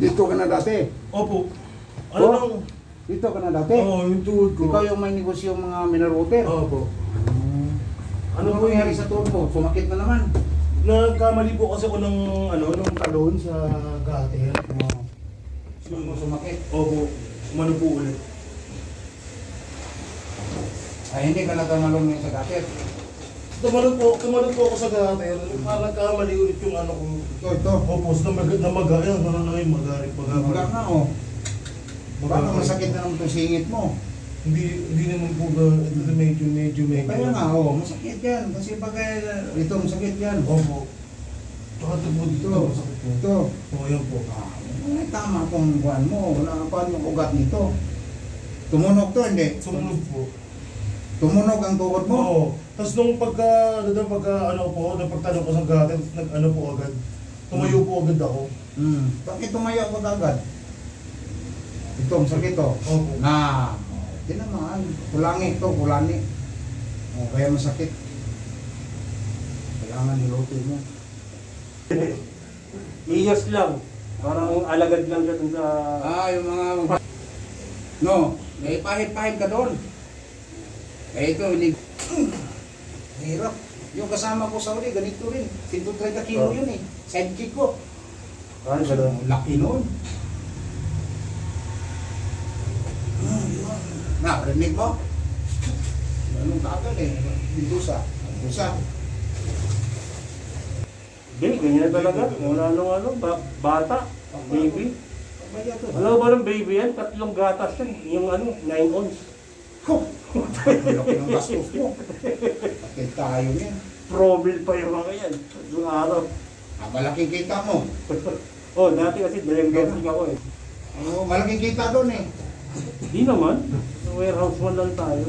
Dito ka na dati? Opo. Ano Oh? lang? Dito ka na dati? Oo, yung tuhod ko. Ikaw yung may negosyo mga mineral water? Opo. Ano nangyari sa tuhod mo? Sumakit na naman? Nagkamali po kasi ako ng ng talon sa gutter. Sumakit? Opo. Umano po ulit. Ay, hindi ka natamalong ngayon sa gutter? Tumalon po ako sa gutter. Nagkamali ulit yung ano ko. Ito. Opo, sa namaga. Ayan, magarik. Maga na oh. Baka masakit na naman itong singit mo. Hindi naman po medyo. Kaya nga oh, masakit yan. Kasi pagka ito masakit yan. Opo. Tsaka ito po dito. Masakit po. Ito. Oo, yan po. Ay, tama kung buwan mo. Wala pa yung ugat nito. Tumunog to, hindi? Tumunog po. Tumunog ang tuhod mo? Oo. Tapos nung napagtanong ko sa gutter, po agad. Tumayo po agad ako. Bakit tumayo ako agad? Ito, masakit to. Opo. Hindi naman. Kulani. O, kaya masakit. Kailangan nilutin mo. Iyos lang. Parang alagad lang siya dun sa... Yung mga... No, may pahit-pahit ka doon. Ito, hindi... Hirap. Yung kasama ko sa uli, ganito rin. 130 kilo yun eh. Sidekick ko. Ano gano'n? Laki noon. Rinig mo? Anong kagal eh? Bindusa. Hindi, ganyan na talaga. Wala nung bata, baby. Alam mo ba ng baby yan? 3 gatas yan. Yung 9 ons. Laki ng gastos mo. Bakit tayo yan? Probil pa yung mga yan. Yung araw. Malaking kita mo. Dati kasi diagnostic ako eh. Malaking kita doon eh. Di naman. Warehouse man lang tayo.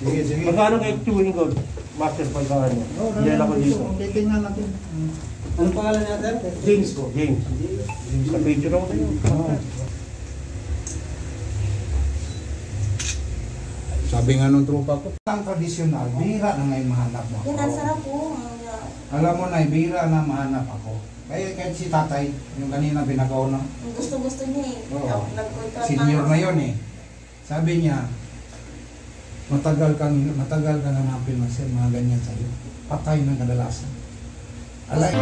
Sige. Magkano kayo tuwing ko? Master pa ka ano? Yan ako dito. Titingnan natin. Ano pangalan natin? James po. James. Sa picture ako tayo. Sabi nga nung tropa ko, ang tradisyonal, bihira na ngayon mahanap mo ako. Yan, ang sarap po. Alam mo na, bihira na mahanap ako. Kaya kahit si tatay, yung kanina binagaw na, Gusto niya eh. Oo. Nag-contract senior na yun eh. Sabi niya, matagal kang hanapin mga ganyan sa'yo. Patay ng kadalasan. Alay.